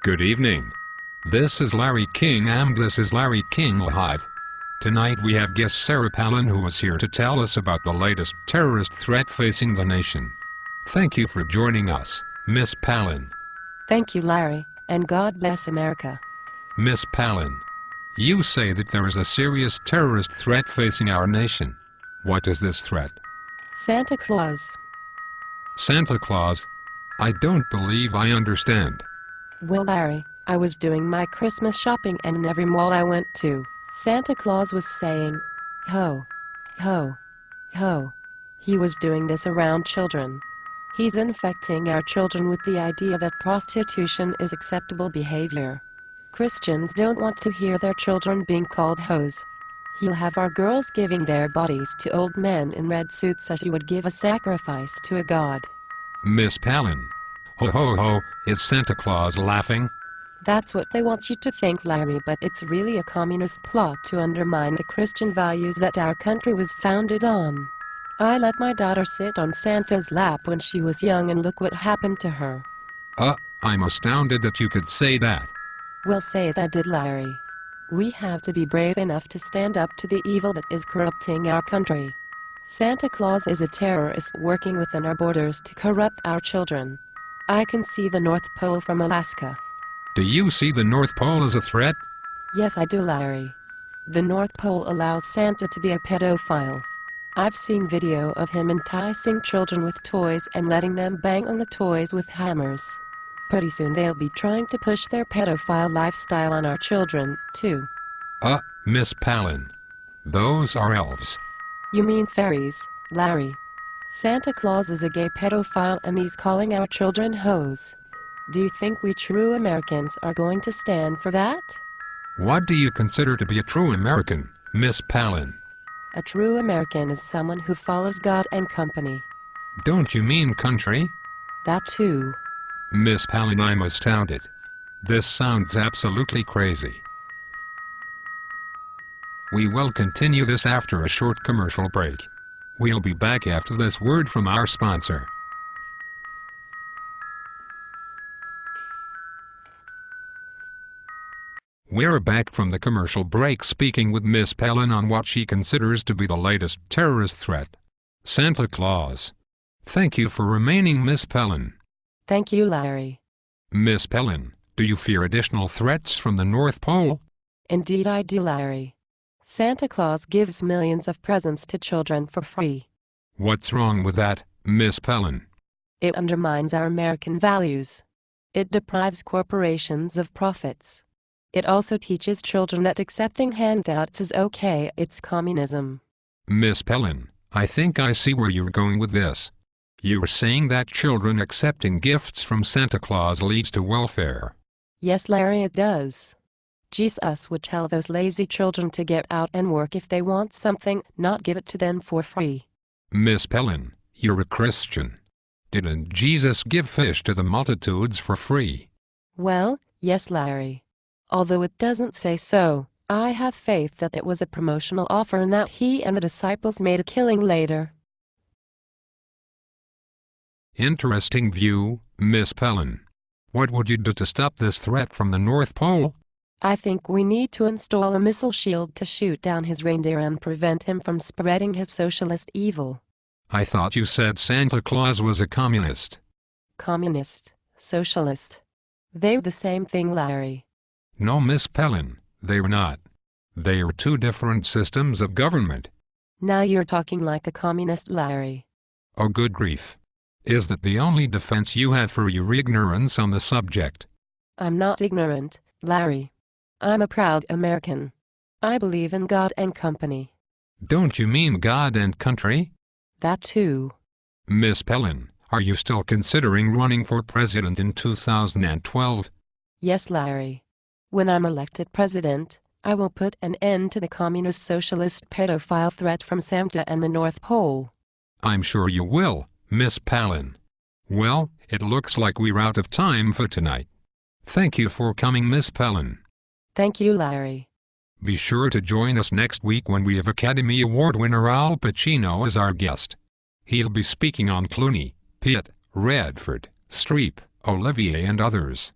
Good evening. This is Larry King and this is Larry King Live. Tonight we have guest Sarah Palin, who is here to tell us about the latest terrorist threat facing the nation. Thank you for joining us, Miss Palin. Thank you, Larry, and God bless America. Miss Palin, you say that there is a serious terrorist threat facing our nation. What is this threat? Santa Claus. Santa Claus? I don't believe I understand. Well, Larry, I was doing my Christmas shopping and in every mall I went to, Santa Claus was saying, ho, ho, ho. He was doing this around children. He's infecting our children with the idea that prostitution is acceptable behavior. Christians don't want to hear their children being called hoes. He'll have our girls giving their bodies to old men in red suits as you would give a sacrifice to a god. Miss Palin, ho ho ho, is Santa Claus laughing? That's what they want you to think, Larry, but it's really a communist plot to undermine the Christian values that our country was founded on. I let my daughter sit on Santa's lap when she was young and look what happened to her. I'm astounded that you could say that. Well, say it I did, Larry. We have to be brave enough to stand up to the evil that is corrupting our country. Santa Claus is a terrorist working within our borders to corrupt our children. I can see the North Pole from Alaska. Do you see the North Pole as a threat? Yes, I do, Larry. The North Pole allows Santa to be a pedophile. I've seen video of him enticing children with toys and letting them bang on the toys with hammers. Pretty soon they'll be trying to push their pedophile lifestyle on our children, too. Miss Palin. Those are elves. You mean fairies, Larry. Santa Claus is a gay pedophile and he's calling our children hoes. Do you think we true Americans are going to stand for that? What do you consider to be a true American, Miss Palin? A true American is someone who follows God and company. Don't you mean country? That too. Miss Palin, I'm astounded. This sounds absolutely crazy. We will continue this after a short commercial break. We'll be back after this word from our sponsor. We're back from the commercial break speaking with Miss Palin on what she considers to be the latest terrorist threat, Santa Claus. Thank you for remaining, Miss Palin. Thank you, Larry. Miss Palin, do you fear additional threats from the North Pole? Indeed I do, Larry. Santa Claus gives millions of presents to children for free. What's wrong with that, Miss Palin? It undermines our American values. It deprives corporations of profits. It also teaches children that accepting handouts is okay. It's communism. Miss Palin, I think I see where you're going with this. You're saying that children accepting gifts from Santa Claus leads to welfare. Yes, Larry, it does. Jesus would tell those lazy children to get out and work if they want something, not give it to them for free. Miss Palin, you're a Christian. Didn't Jesus give fish to the multitudes for free? Well, yes, Larry. Although it doesn't say so, I have faith that it was a promotional offer and that he and the disciples made a killing later. Interesting view, Miss Palin. What would you do to stop this threat from the North Pole? I think we need to install a missile shield to shoot down his reindeer and prevent him from spreading his socialist evil. I thought you said Santa Claus was a communist. Communist, socialist. They're the same thing, Larry. No, Miss Palin, they're not. They are two different systems of government. Now you're talking like a communist, Larry. Oh, good grief. Is that the only defense you have for your ignorance on the subject? I'm not ignorant, Larry. I'm a proud American. I believe in God and company. Don't you mean God and country? That too. Miss Palin, are you still considering running for president in 2012? Yes, Larry. When I'm elected president, I will put an end to the communist socialist pedophile threat from Santa and the North Pole. I'm sure you will, Miss Palin. Well, it looks like we're out of time for tonight. Thank you for coming, Miss Palin. Thank you, Larry. Be sure to join us next week when we have Academy Award winner Al Pacino as our guest. He'll be speaking on Clooney, Pitt, Redford, Streep, Olivier and others.